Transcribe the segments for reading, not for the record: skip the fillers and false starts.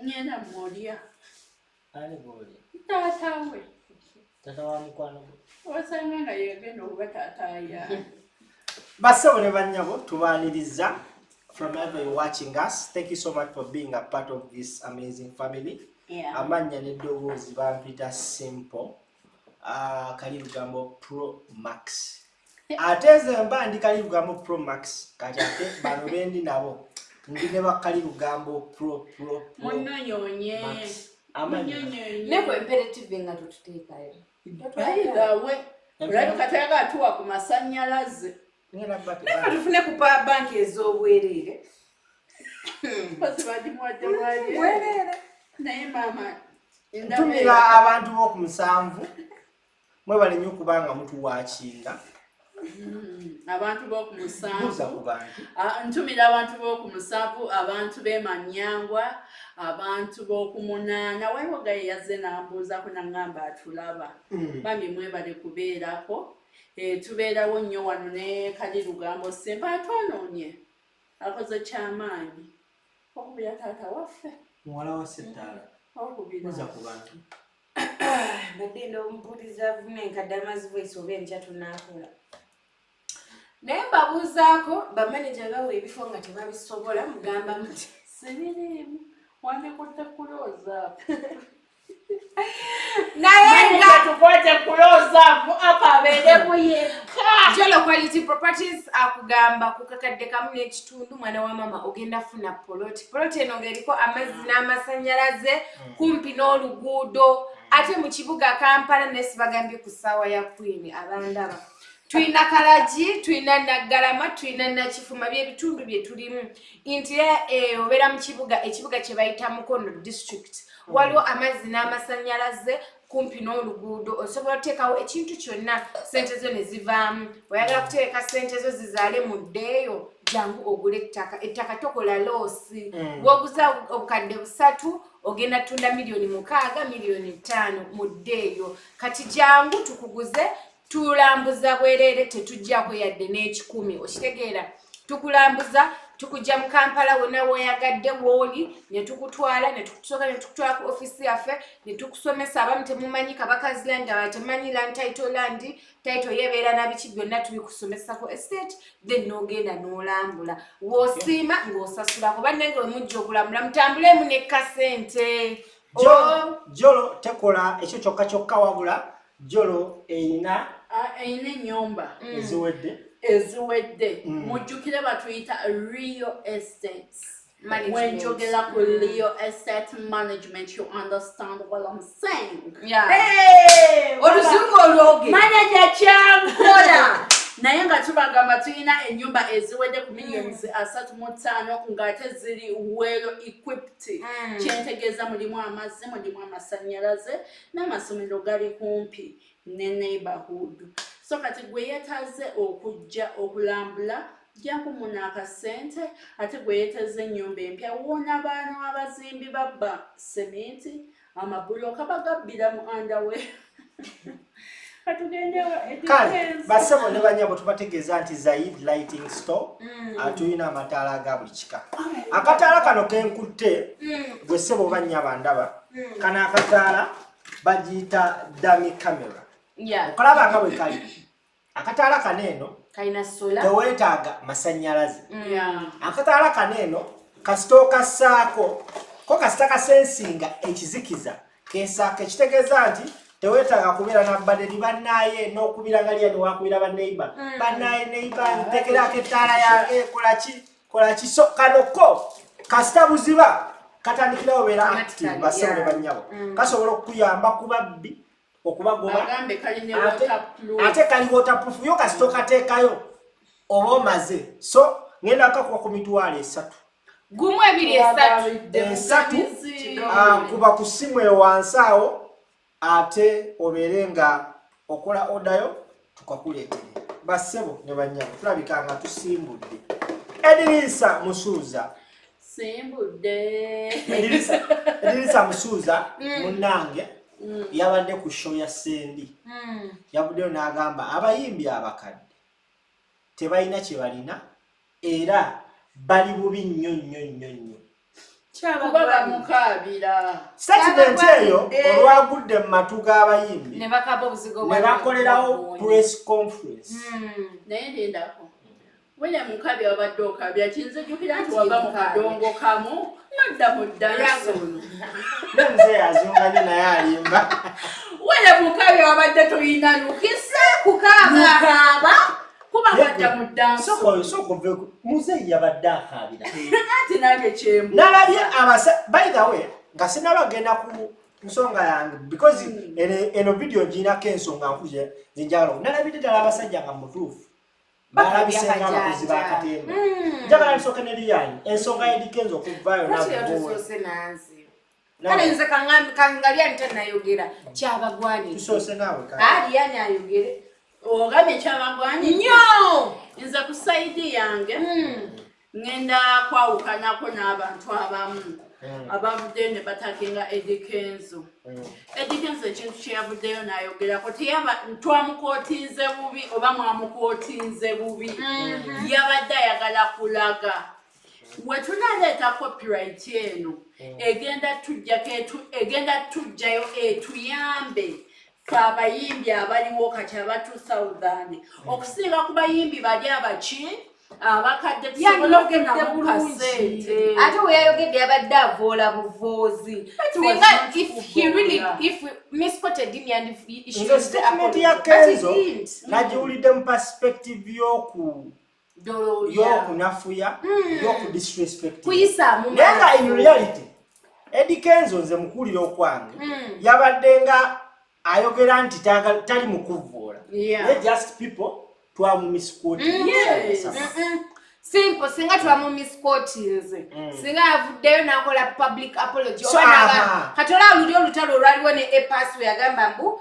Nyena moria. Ani boli. Tatawe. Tatawa mukwano. Wasanga nga yegenda okuba taataya. Bassebo ne bannyabo tubaaniriza from wherever you're watching us. Thank you so much for being a part of this amazing family. Amanya n'eddoboozi bampita Simple. Kalirugambo Pro Max. Ateze mba ndi Kalirugambo Pro Max. Kati ate bano bendi nabo. Ndi ne Kalirugambo Pro. Munyonye. Neko imperative nga tututeekayo. Bayidawe. Olabika katyaga atuwa ku masannyalaze. Neka tufune ku power bank ez'obwereere. Basi badimwadde bwali. Bwereere. Naye mama. Ntumira abantu b'oku musanvu. Mwebale nnyo kubanga mutuwaakinga. Abantu b'oku musanvu. Ntumira abantu b'oku musanvu, abantu b'emanyangwa, abantu b'oku munaana. Waliwo gaye yazze n'ambuuzaako n'angamba atulaba. Bambi mwebale kubeerako. Tubeerawo nnyo wano ne Kalirugambo Simba atwonoonye. Akoze kyamaanyi. Okubira taata waffe. Muwala wa Ssettaala. Okubira ku bantu. Badde n'omubuuliza vunenkadde amazivoice oba enkya tunaakola. Naye mbabuuzaako bamaneja bawa ebifo nga tebabisobola mugamba muti sibiriimu wandikutte kuloozaako. naye nga tukwate kuloozaako akabeeremu yekka. Jolo Quality Properties akugamba ku kakadde kamu n'ekitundu mwana wa mama ogenda funa poloti. Poloti eno ng'eriko amazzi n'amasannyalaze kumpi n'oluguudo ate mu kibuga Kampala nesibagambye ku ssaawa ya Queen abandaba. Tuina Kalaji, tuina Nagalama, tuina Nakifuma by'ebitundu bye tulimu. Intia obera mu kibuga ekibuga kye bayita Mukono district. Waliwo amazzi n'amasannyalaze kumpi n'oluguudo. Osobola okuteekawo ekintu kyonna ssente zo ne zivaamu. Oyagala kuteeka ssente zo zizaale mu ddeeyo jangu ogule ettaka tokola loosi. Bw'oguza obukadde 3 ogenda tunda $6,000 $5,000 mu ddeeyo. Kati jangu tukuguze tulambuza bwerere tetujjako yadde n'ekikumi. Okitegeera tukulambuza tukujja mu Kampala wonna woyagadde woli ne tukutwala ne tukusoka ne tukutwala ku ofisi yaffe ne tukusomesa abamu temumanyi Kabakazi Land abatemanyi Land title yebeera na biki byonna tubikusomesa ku estate then n'ogenda n'olambula w'osiima ng'osasula kuba nange we mujja okulambula mutambulemu ne kasente. Jolo tekola ekyo kyokka wabula Jolo eyina ennyumba eziwedde. Mujjukire batuyita real estate. When you get up with real estate management, you understand what I'm saying. Yeah. Hey! Manager Chankola! Naye nga tubagamba tulina ennyumba eziwedde ku millions 35 ng'ate ziri well equipped. Kyentegeeza mulimu amazzi, mulimu amasannyalaze n'amasomero gali kumpi ne neighborhood. So kati gwe yeetaze okujja okulambula jangu muna akasente ate gwe yeetaze ennyumba empya wona bano abazimbi babba sementi amabuloka bagabbira mu underwear. Kale bassebo ne banyabo tubategeeza nti Zaid Lighting Store atuyina amataala ga buli kika. Akataala kano kenkutte gwe ssebo banyaba ndaba kana akataala bagiyita dummy camera. Okalaba nga bwe kali akataala kaneeno kalina sola teweetaaga masannyalaze. Akataala kaneeno kasita okassaako ko kasita kasensinga ekizikiza kesaako ekitegeeza nti teweetaaga kubeera na baderi bannaaye n'okubira nga liya newakubira banneiba bannaaye neiba ntekerako ettaala yange kola ki so kanoko kasita buziba katandikirawo beera active bassebo ne bannyabo kasobola okukuyamba ku babbi okubagoba ate kali waterproof yo kasita okateekayo oba omaze so ngenda akakuba ku mitwalo 3 gumu 2 kuba ku simu eyo wansi awo ate obeere nga okola odayo tukakuleetere bassebo ne bannyabo tulabika nga tusimbudde. Eddy Musuuza Eddy Musuuza munnange yabadde ku show ya Sendi yabuddeyo n'agamba abayimbi abakadde tebalina kye balina era bali bubi nnyo. kuba bamukabira statement eyo olwagudde mu matu g'abayimbi ne bakaba obuzigo ne bakolerawo press conference naye ndendako wele mukabi wabadde okabya kinzijukira nti wava mu kadongo kamu nodda mu ddansi ono nemuze yazunganye naye alimba wele mukabi wabadde toyina lukisa kukaaba kuba wadda mu ddansi sokove muzeeyi yabadde akaabira ati nange kyembu nalabye by the way nga sinabagenda ku nsonga yange because eno video nginako ensonga nkuje zinjagala nalabidde ddala abasajja nga mutuufu balabisenga abakozi bakatemba njagala nsooke ne liyanyi ensonga yedikenza okuvaayo kale nze kangali ani tannayogera kyabagwanyi tusoose naawe ali yani ayogere ogambye kyabagwanyi nnyo nze ku saidi yange ngenda kwawukanako n'abantu abamu abavuddeyo ne batakinga Eddy Kenzo. Eddy Kenzo ekintu kyeyavuddeyo n'ayogerako twamukootinze bubi oba mwamukootinze bubi yabadde ayagala kulaga we tunaleeta copyright eno egenda tujjayo etuyambe fe abayimbi abaliwo kati aba 2000 okusinga ku bayimbi bali abaki abakadde tusobola okufuna mu kasente ate weyayogedde yabadde avoola buvoozi singa if misquoted him and statement ya Kenzo nagiwulidde mu perspective y'okunafuya y'okudisrespect kuyisaamu naye nga in reality Eddy Kenzo nze mukuulire okwange yabadde nga ayogera nti tali mu kuvvoola just people simple singa twamumisquotinze singa yavuddeyo n'akola public apology katola aluli olutalo olwaliwo ne epass yagamba mbu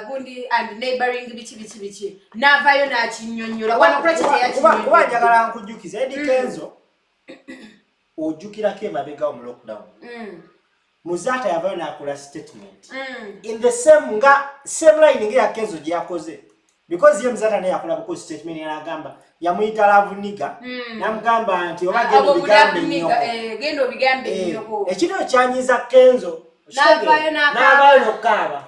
gundi and neighboring biki n'avaayo n'akinnyonnyola wano kuba njagala nkujjukiza Eddy Kenzo ojjukirako emabega mu lockdown Muzata yavaayo n'akola statement in the same line ng'eya Kenzo gye yakoze because ye Muzata naye yakola buko statement yanagamba yamuyita love nigga namugamba nti oba genda obigambe nnyo ekiro kyanyiza Kenzo n'avaayo n'okaaba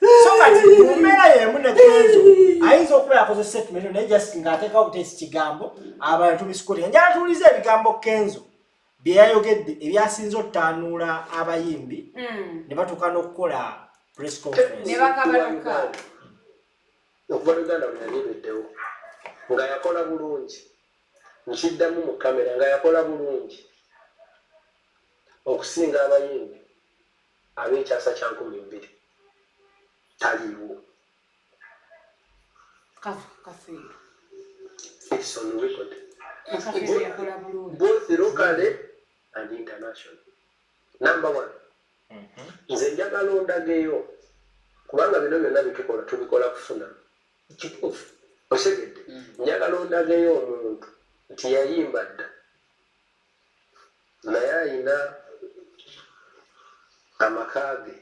so kati mu mbeera y'emu ne Kenzo ayinza okuba yakoze statement naye just ng'ateekawo buteesi kigambo abantu bisikoti njala tuwulize ebigambo Kenzo bye yayogedde ebyasinze ottanuula abayimbi ne batuuka n'okukola press conference ne bakabaluka okuva Uganda bwe yalibeddewo nga yakola bulungi nkiddamu mu kamera nga yakola bulungi okusinga abayimbi ab'ekyasa kya 12 taliiwo it's on record both locally and international. Number one, nze njagala ondageyo kubanga bino byonna bitukola tubikola kufuna kituufu osegedde njagala ondageyo omuntu nti yayimba dda naye ayina amakaage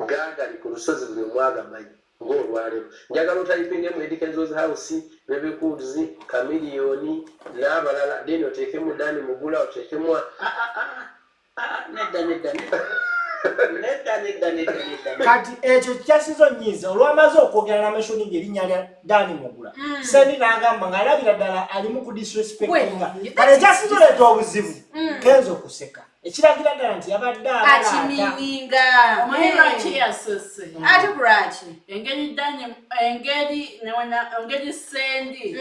gaagali ku lusozi buli omwagamanyi ng'olwaleero njagala otayipingemu Eddy Kenzo's house Bebekuzi Kamiliyoni n'abalala then oteekemu Dani Mugula oteekemu nedda kati ekyo kyasizo nyiza olwamaze okwogera n'ameshoninga erinnya lya Dani Mugula sendi n'agamba ng'alabira ddala alimu ku disrespectinga kale kyasizo leeta obuzibu Kenzo kuseka ekiragira ddala nti yabadde akimininga omanyi yasese ate bulwaki engeri sendi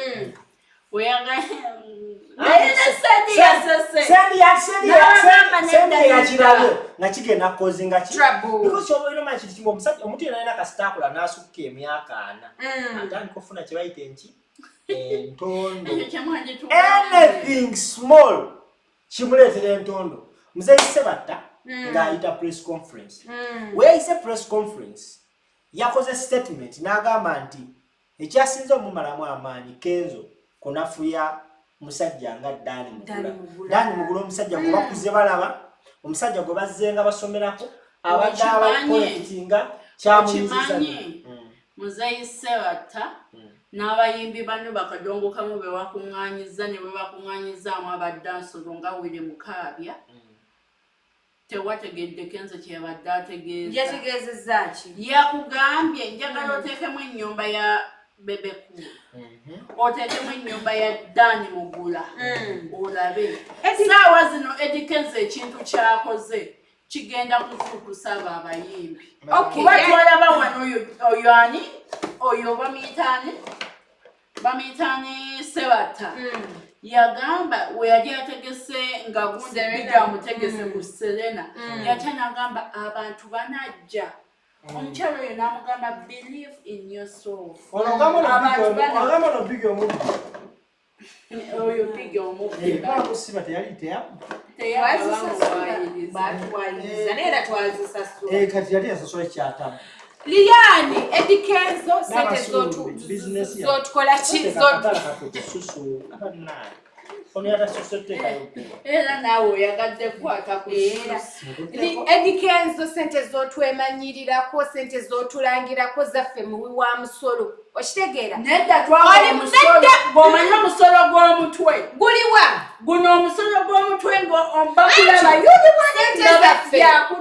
sendi yakirabe nga kigenda kozinga ki because obairoma kiti kimu omuntu yena alina kasitaakula n'asukka emyaka 4 atandika okufuna kye bayita enki entondo anything small kimuleetera entondo muzeeyi Sebatta ng'ayita press conference weyayise press conference yakoze statement n'agamba nti ekyasinze omumalamu amaanyi Kenzo kunafuya musajja nga Dani Mugula omusajja gwe bakuze balaba omusajja gwe bazzenga basomerako abadde abakolekitinga kyamuyinziza muzeeyi Sebatta n'abayimbi bano bakadongo kamu be bakuŋŋaanyiza ne bwe bakuŋŋaanyizaamu abaddansolo nga wiri mukaabya tewategedde Kenzo kyebadde ategeeza. Yategeezezza ki? Yakugambye njagala oteekemu ennyumba ya Bebeku. Oteekemu ennyumba ya Dani Mugula. Olabe. Essaawa zino Eddy Kenzo ekintu kyakoze kigenda kutuukusa abo abayimbi. Kuba twalaba wano oyo ani? Oyo bamuyitaani Sebatta. Yagamba we yali ategese nga gundi bija amutegese ku Serena. Yatanagamba abantu banajja. Omukyalo oyo n'amugamba believe in yourself. Olugamba bigi omubi. Oyo bigi omubi. Bakusiba teyali teyamu. Batwaliza naye era twazisasula. Kati yali yasasula kyatamu. Liyani Eddy Kenzo sente zotukola ki era naawe oyagadde kukwata ku Eddy Kenzo sente zotwemanyirirako sente zotulangirako zaffe muwi wa musolo okitegeera nedda bw'omanyi omusolo gw'omutwe guliwa guno omusolo gw'omutwe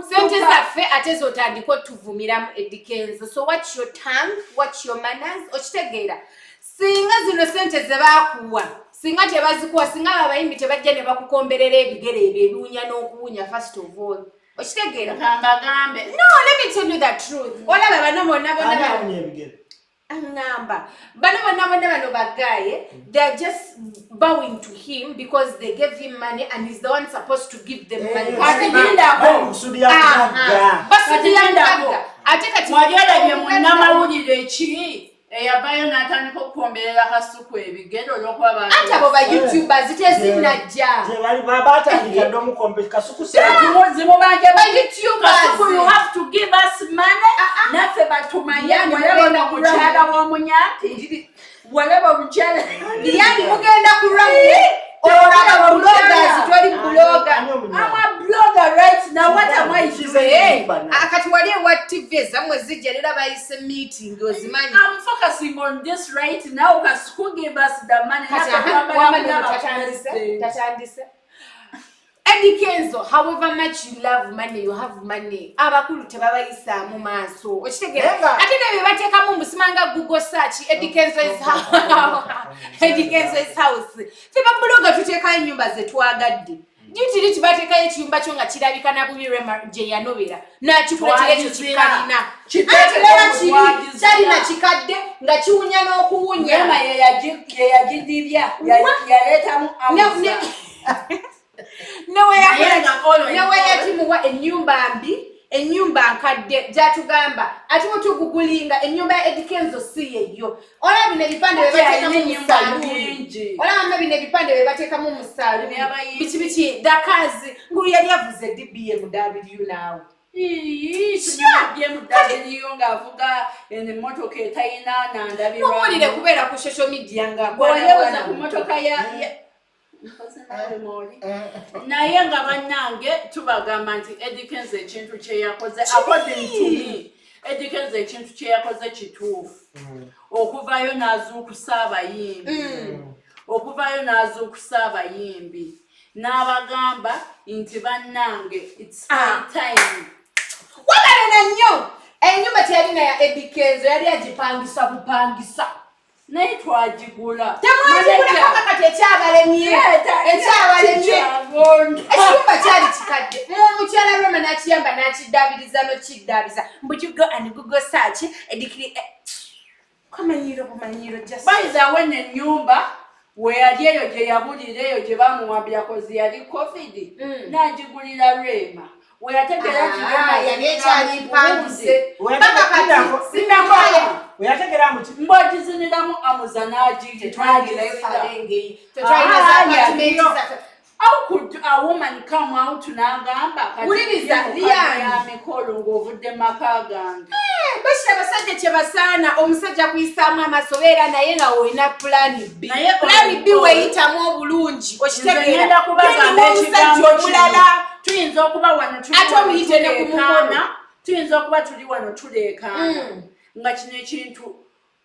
sente zaffe ate zotandika otuvumiramu Eddy Kenzo. So watch your tongue, watch your manners okitegeera singa zino sente ze baakuwa singa tebazikuwa singa abayimbi tebajja ne bakukomberera ebigere ebyo ebiwunya n'okuwunya first of all okitegeera kambagambe no let me tell you the truth olaba bano bonna Angamba. Bano bagaye, they're just bowing to him because they gave him money and he's the one supposed to give them money. Eyabayo natandika okukomberera kasuku ebigendo olw'okuba ate abo ba YouTubers tezinajja bali batandika dde omukombe kasuku zimubanja ba YouTubers you have to give us money naffe batumanya walaba omukyala w'omunyati walaba omukyala yani mugenda kurami olaba bloggers twali blogger I'm a blogger right now. What am I doing? Akati wali wa TV ezamwe zijja lera bayise meeting ozimanyi. I'm focusing on this right now because who gave us the money? Tatandise. Eddy Kenzo, however much you love money, you have money. Abakulu tebabayisa mu maaso. Okitegeera. Ate ne bateekamu musimanga Google search Eddy Kenzo is Eddy Kenzo is house. Feba bloga tuteeka ennyumba ze twagadde. Jitiri tibateekayo ekiyumba kyo nga kirabika na bubi gye yanobera. Nakikuletera ekyo kikalina. Kyalina kikadde nga kiwunya n'okuwunya. Yema yeyagidibya. Yaleetamu amusa. Newe yatimuwa ennyumba mbi, ennyumba nkadde gyatugamba ati mutugugulinga ennyumba ya Eddy Kenzo si yeyo. Olaba bino ebipande bebateekamu mu ssaluuni. Olaba bino ebipande bebateekamu mu ssaluuni. Biki dakazi ngulu yali yavuze DBMW naawe. Ng'avuga emmotoka etayina nandabirwamu. Muwulire kubeera ku social media nga bw'oyewoza ku mmotoka ya naye nga bannange tubagamba nti Eddy Kenzo ekintu kye yakoze according to me Eddy Kenzo ekintu kye yakoze kituufu okuvayo n'azuukusa abayimbi n'abagamba nti bannange it's high time wabale nnyo ennyumba teyalina ya Eddy Kenzo yali agipangisa bupangisa naye twagigula temwagigula kakati ekyabalemye ekiyumba kyali kikadde mukyala Roma n'akiyamba n'akiddaabiriza n'okiddaabiriza mbukigo and Google search Eddy kamanyiro bumanyiro just bayiza wene ennyumba we yali eyo gye yabulira eyo gye bamuwambira kozi yali covid n'agigulira Rema we yategera yali ekyali mpangise weyategera muti mbogiziniramu amuza n'agiri How could a woman come out n'agamba ya mikolo ng'ovudde maka gange? Bashira basajja kye basaana omusajja kuyisaamu amasobeera naye nga olina plan B. Plan B weyitamu obulungi okitegeera kubagamba ekigambo omulala tuyinza okuba wano ate omuyite ne ku mukono tuyinza okuba tuli wano tuleekaana nga kino ekintu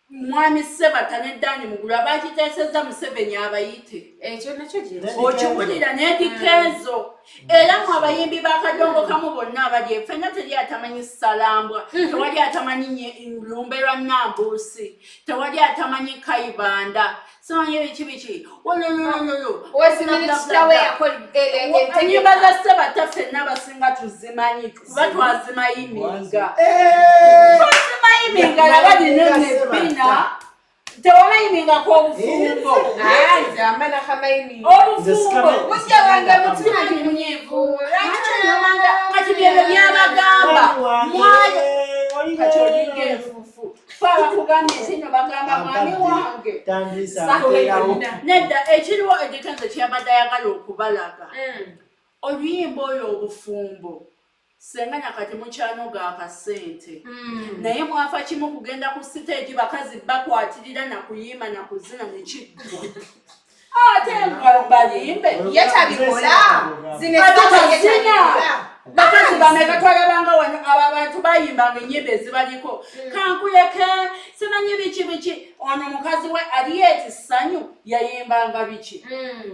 mwami Sebata ne Dani Mugula bakiteesezza Museveni abayite. Ekyo nakyo gye. Okiwulira ne Kenzo. Era mu abayimbi ba Kadongo Kamu bonna abali ffenna teri atamanyi Salambwa, tewali atamanyi Lumberwa Nambuusi, tewali atamanyi Kayibanda. Simanyi biki. Ololololo. Ennyimba za Sebata ffenna abasinga tuzimanyi kuba twazimayiminga. Twazimayiminga nabadina nebina. Tewayiminga kw'obufumbo. Amana kamayiminga. Obufumbo. Mujja wange mutima munyivu. Kati byebyo byabagamba. Mwali. Kati olinga enfufu. Faba kugambye zino bagamba mwami wange. Nedda ekiriwo Eddy Kenzo kyabadde ayagala okubalaga. Oluyimba oyo obufumbo. Senga nakati mukyanoga akasente. Naye mwafa kimu kugenda ku stage bakazi bakwatirira na kuyima na kuzina nekiddu. Ate balimbe. Yetabikola. Bakazi bameka twalabanga wano abantu bayimbanga ennyimba ezibaliko. Kankuleke simanyi biki ono mukazi we Alieti Sanyu yayimbanga biki.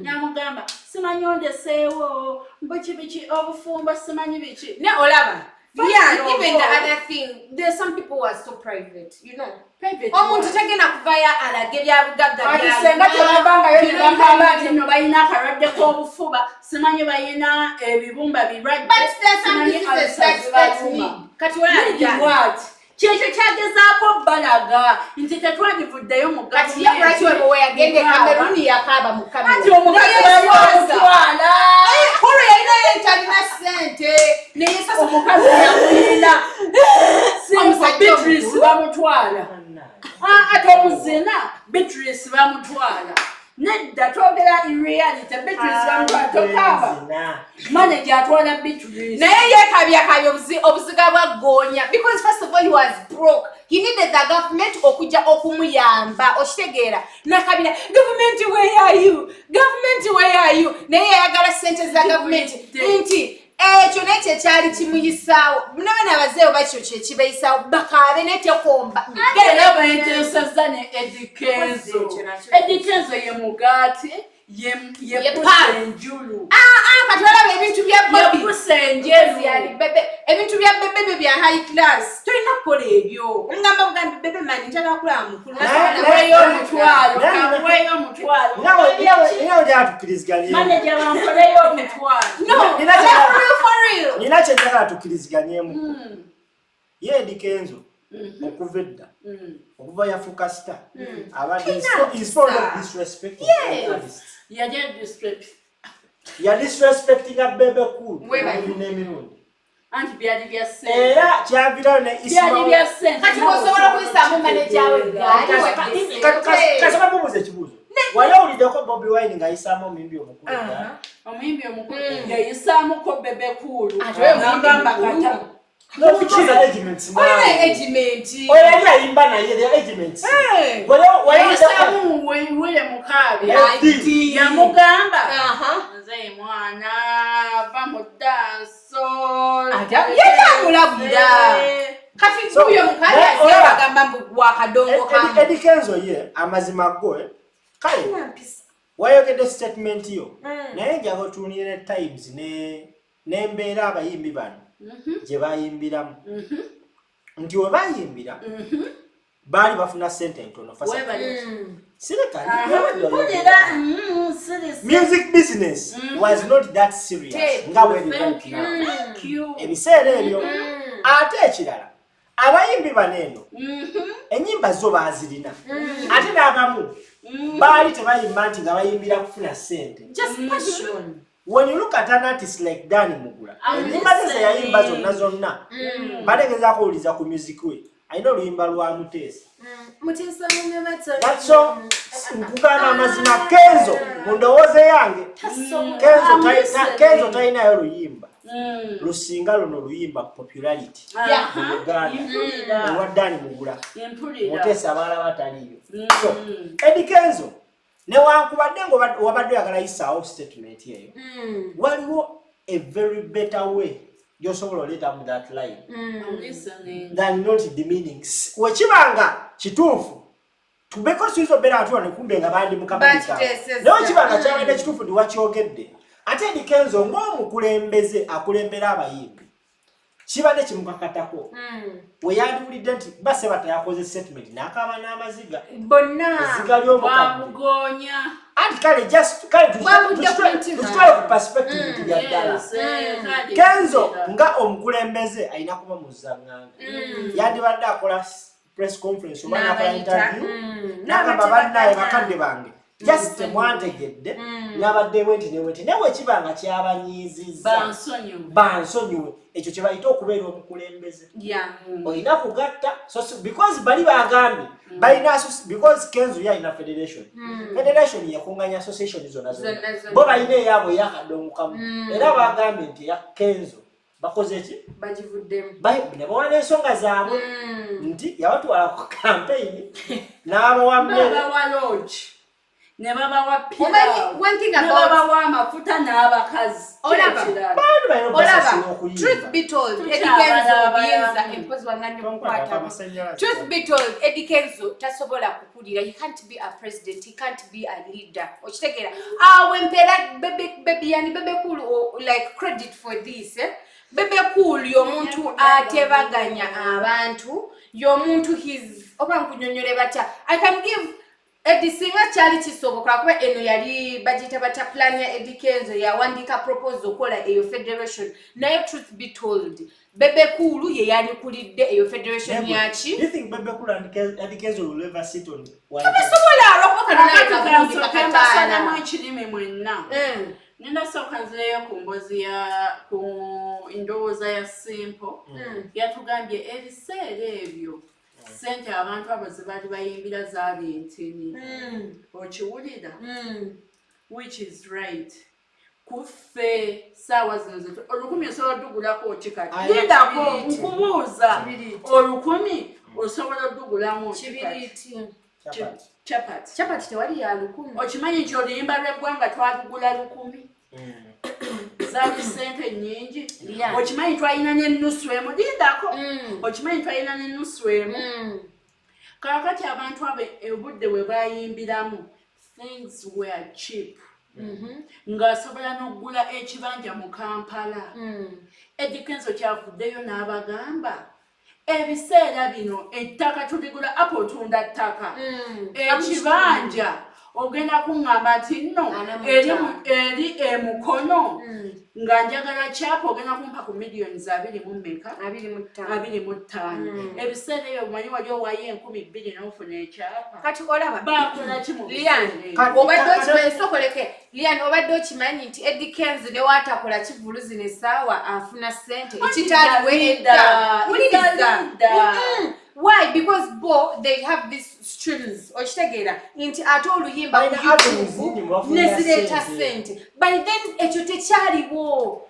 Namugamba simanyi ondeseewo biki obufumbo simanyi biki. Ne olaba. Yeah, even the other thing, there's some people who are so private, you know. Private. Omuntu tegena kuvaya alage byabugagga ati senga tebagamba yo nebagamba nti no balina akarwadde k'obufuba simanyi balina ebibumba birwadde. But there's some diseases that me. Kati what? Kyekyo kyagezaako balaga nti tetwandivuddeyo mu kati yakulaki webo yagende Cameroon yakaba mu Cameroon. Ati omukazi bamutwala. Kolo yalina yentalina sente. Naye sasa omukazi yamuyina. Beatrice bamutwala. Ate omuzina Beatrice bamutwala. Nedda twogera in reality Beatrice bamutwala tokaba. Manager atwala Beatrice. Naye yekabyakabya obuziga bwa Gonya because first of all he was broke. He needed the government okujja okumuyamba okitegeera. Nakabira government where are you? Government where are you? Naye yagala sente za government. Nti ekyo nekyo kyali kimuyisaawo. Munabe n'abazeewo bakyo kye kibayisaawo bakaabe netekomba. Era bayiteesezza ne Eddy Kenzo. Eddy Kenzo ye mugaati ye pusa enjulu. Kati olaba ebintu bya Bobby. Ye pusa enjeru. Ebintu bya bebe bya high class. Tolina kukola ebyo. Omugamba bugambi bebe mani njagala kulaba mukulu. Weyo omutwalo. Nawe gyatukiriziganye. Manager bankoleyo omutwalo. No, for real. Nina kye njagala tukiriziganyemu. Ye Eddy Kenzo okuva edda okuva yafuuka star abadde is full of disrespect. Ya disrespectinga bebe cool n'emirundi. Anti byali bya ssente. Era kyavirayo ne byali bya ssente. Kati osobola kuyisaamu manager we gaali. Kasaba mubuuza ekibuuzo. Wali owuliddeko Bobi Wine ng'ayisaamu omuyimbi omukulu? Omuyimbi omukulu yayisaamuko bebe cool. Ngamba kata. No, because agents. Agent. Oya yali ayimba naye the agents. Yayisaamu wele mukabi. Eddy. Yamugamba. Nze mwana va mu danso. Yatambulabira. Kati nkuyo mukazi yabagamba mbu wa Kadongo Kamu. Eddy Kenzo ye amazima go kale. Wayogedde statement yo. Naye njaga otuunire Times n'embeera abayimbi bano gye bayimbiramu. Nti we bayimbira baali bafuna ssente ntono. Music business was not that serious nga bwe right now. Ebiseera ebyo ate ekirala abayimbi baneeno ennyimba zo baazirina ate n'abamu baali tebayimba nti nga bayimbira kufuna ssente. When you look at an artist like Dani Mugula, ennyimba ze yayimba zonna bategezaako owuliza ku music we alina oluyimba lwa Muteesa. That's so nkugamba amazima Kenzo mu ndowooza yange Kenzo talinayo luyimba lusinga luno luyimba popularity mu Uganda olwa Dani Mugula. Muteesa abalala bataliyo. So Eddy Kenzo newankubadde ng'obadde oyagala yisaawo statement eyo waliwo a very better way gy'osobola oleetamu that line than not the meanings. Wekibanga kituufu because tuizo bera atu ne kumbe nga bandi mukamalika leo kibanga kyabadde kitufu ndi wakyogedde ate Eddy Kenzo ng'omukulembeze akulembera abayimbi kibadde kimukakatako we yandiwulidde nti base batayakoze statement n'akaaba n'amaziga bonna eziga bamugonya anti kale just kale tutwale ku perspective nti bya ddala Kenzo nga omukulembeze alina kuba muzaŋŋanga yandibadde akola press conference oba nakola interview n'agamba bannaye bakadde bange just temwantegedde n'abaddewo nti newe kibanga kyabanyiizizza bansonyiwe ekyo kye bayita okubeera omukulembeze olina kugatta because bali bagambye balina because Kenzo yalina federation yakunganya association zonna bo balina eyaabwe eyakadongo kamu era bagambye nti eya Kenzo bakoze ki bagivuddemu ne bawana ensonga zaabwe nti yabatwala ku campaign n'abawa lodge ne babawa pilawo amafuta n'abakazi truth be told Eddy Kenzo obuyinza empozi wanganye okukwatamu truth be told Eddy Kenzo tasobola kukulira he can't be a president he can't be a leader okitegeera wempera bebe cool like credit for this bebe cool y'omuntu atebaganya abantu y'omuntu his oba nkunyonyole batya I can give Eddy singa kyali kisoboka kuba eno yali bagita bata plan ya Eddy Kenzo yawandika proposal kola eyo federation naye truth be told bebe kulu ye yani kulidde eyo federation yachi do you think bebe kulu and Eddy Kenzo will ever sit on one tabasobola rokoka naye kakatana mwechilime mwenna nenda sokanzeyo ku mbozi ya ku indowooza ya simple yatugambye ebiseera ebyo sente abantu abo ze baali bayimbira zaali ntini okiwulira which is right kuffe saawa zino zetu olukumi osobola oddugulako okikati lindako nkubuuza olukumi osobola oddugulamu okikati chapati tewali ya lukumi okimanyi nti oluyimba lw'eggwanga twalugula lukumi zaali sente nyingi okimanyi twalina n'ennusu emu lindako okimanyi twalina n'ennusu emu kakati abantu abo obudde bwe bayimbiramu things were cheap ng'asobola n'okugula ekibanja mu Kampala Eddy Kenzo kyavuddeyo n'abagamba ebiseera bino ettaka tuligula apo otunda ttaka ekibanja ogenda kuŋŋamba nti nno eri emukono nga njagala kyapa ogenda kumpa ku millions 25 ebiseera ebyo omanyi wali owayo 2,000 n'ofuna ekyapa kati olaba bakola ki mu Lian obadde okimanyi nti Eddy Kenzo ne watakola kivuluzi n'essaawa afuna ssente ekitaaliwe edda why because they have these streams okitegeera nti ate oluyimba ku YouTube nezireeta ssente by then ekyo tekyaliwo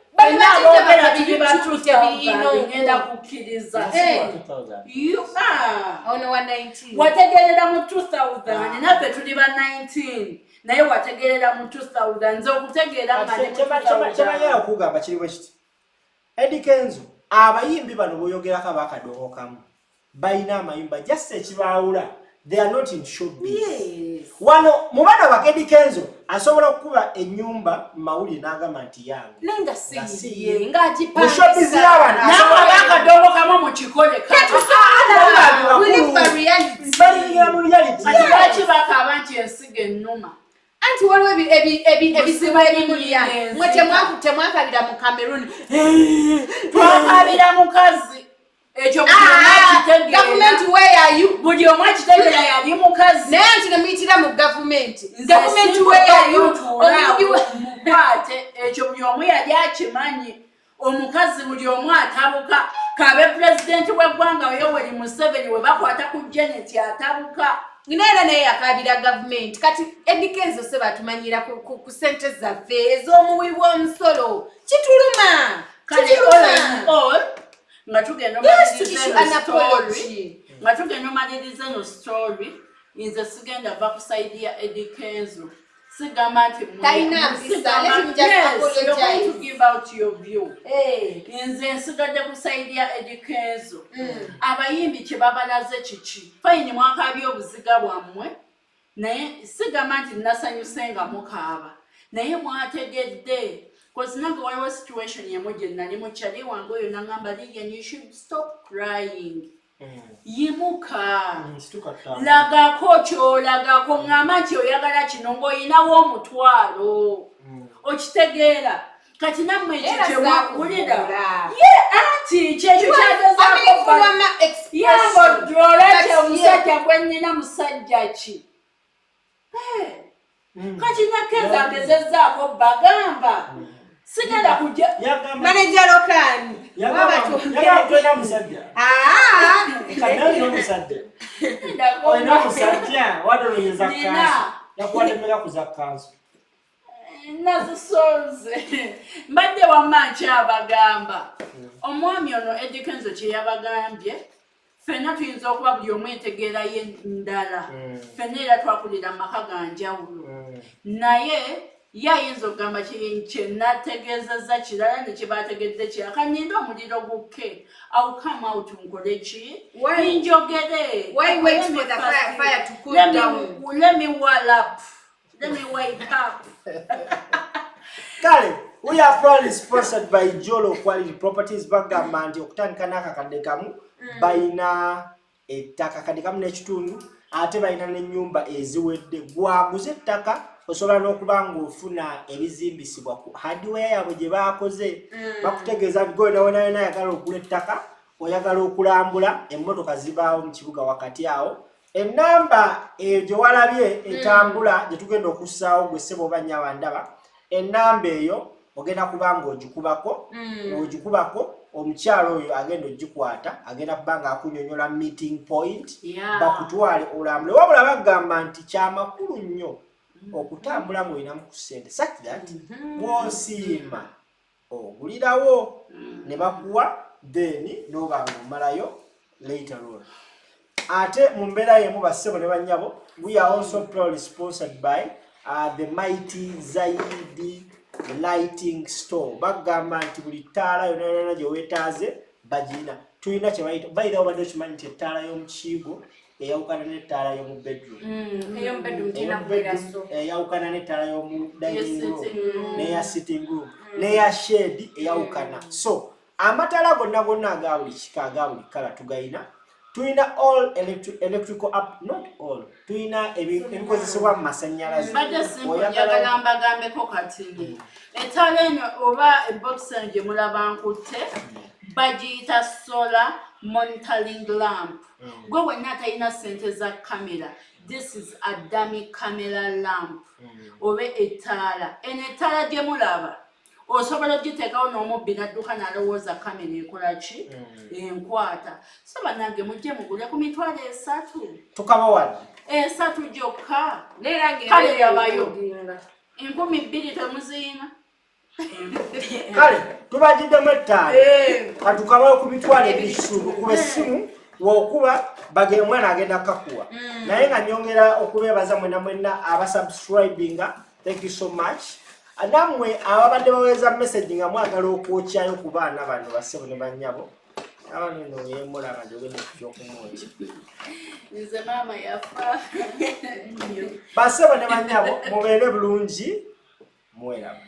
ngenda kukkiriza ono wa 19 wategerera mu 2000 naffe tuli ba 19 naye wategerera mu 2000 nze okutegeera kyamanyala okugamba kiriwe kiti Eddy Kenzo abayimbi bano boyogerako abakadongo kamu balina amayimba just ekibaawula they are not in showbiz wano mu baana ba Eddy Kenzo asobola okukuba ennyumba mawuli n'agamba nti yange nenga siye mu showbiz y'abaana abakadongo kamu mu kikole balingira mu reality lwaki bakaaba nti ensigo ennuma anti waliwo ebizibu ebimulya mwe temwakabira mu Cameroon twakabira mukazi ekyo gavumenti where are you buli omu akitegeera yali mukazi naye nti nemuyitira mu gavumenti gavumenti where are you mukwate ekyo buli omu yali akimanyi omukazi buli omu atabuka kabe pulezidenti w'eggwanga Yoweri Museveni we bakwata ku Janet atabuka Nginaera naye yakabira gavumenti kati Eddy Kenzo se batumanyira ku sente zaffe ez'omuwi w'omusolo kituluma nga tugenda omaliriza no story nze sigenda va ku side ya Eddy Kenzo sigamba nti Talina mpisa, let me just apologize. you're going to give out your view. Nze nsigadde ku side ya Eddy Kenzo. Abayimbi kye babalaze kiki? Fine mwakabya obuziga bwammwe. Naye sigamba nti nasanyuse nga mukaaba. Naye mwategedde. Because nange waliwo situation yemu gye nali mukyali wange oyo nangamba Lilian, you should stop crying. Yimuka. Lagako kyolagako ngamba nti oyagala kino ng'oyinawo omutwalo. Okitegeera. Kati nammwe ekyo kye mwakulira. Ye anti kyekyo kyagezaako yangodrola kyemusajja gwe nnina musajja ki. Kati nakenza agezezzaako bagamba. Sigenda kujja manager lokani yagamba musajja kadongo musajja oyina musajja wadolonyeza kanzu yakuwademera kuza kanzu nazisonze mbadde wammanki abagamba omwami ono Eddy Kenzo kye yabagambye ffenna tuyinza okuba buli omu entegeera ye ndala ffenna era twakulira amaka ga njawulo naye yayinza okugamba kye nategeezezza kirala ne kye baategedde kirala kanyinde omuliro gukke I'll come out nkole ki njogere let me wake up kale we are proudly sponsored by Jolo Quality Properties bagamba nti okutandika n'akakadde kamu bayina ettaka kadde kamu n'ekitundu ate bayina n'ennyumba eziwedde gwaguze ettaka osobola n'okuba ng'ofuna ebizimbisibwa ku hardware yaabwe gye baakoze bakutegeeza nti gwe nawe ayagala okugula ettaka oyagala okulambula emmotoka zibaawo mu kibuga wakati awo ennamba eyo gye walabye etambula gye tugenda okussaawo gwe ssebo oba nnyaba ndaba ennamba eyo ogenda kuba ng'ogikubako omukyalo oyo agenda ogikwata agenda kuba ng'akunyonyola meeting point bakutwale olambule wabula bagamba nti kyamakulu nnyo okutambula ng'olinamu ku ssente such that bw'osiima ogulirawo ne bakuwa then n'oba ng'omalayo later on. Ate mu mbeera y'emu bassebo ne bannyabo we are also proudly sponsored by the mighty Zaidi lighting store bagamba nti buli ttaala yonna gye weetaaze bagina tulina kye bayita bayita obadde okimanyi nti ettaala y'omu kiigo eyawukana n'ettaala y'omu bedroom eyawukana n'ettaala y'omu dining room n'eya sitting room n'eya shade eyawukana so amataala gonna aga buli kika aga buli kala tugayina tulina all electrical up not all tulina ebikozesebwa mu masannyalaze oyagala mbagambeko kati ettaala eno oba eboxen gye mulaba nkutte bagiyita solar monitoring lamp gwe wenna atalina ssente za kamera this is a dummy camera lamp oba ettaala eno ettaala gye mulaba osobola ogiteekawo n'omubbi n'adduka n'alowooza kamera ekola ki enkwata so bannange mujje mugule ku mitwalo 3 tukaba wadde 3 gyokka kale yabayo 2000 temuziina kale tubagiddemu ettaano katukabayo ku mitwalo 2 kuba essimu wokuba bagee omwana agenda kakuwa naye nga nyongera okubeebaza mwenna abasubscribinga thank you so much nammwe ababadde baweza message nga mwagala okwokyayo ku baana bano bassebo ne bannyabo abantu eno yemulaba gyogenda ekyokumwoki nze maama yafa bassebo ne bannyabo mubeere bulungi mweraba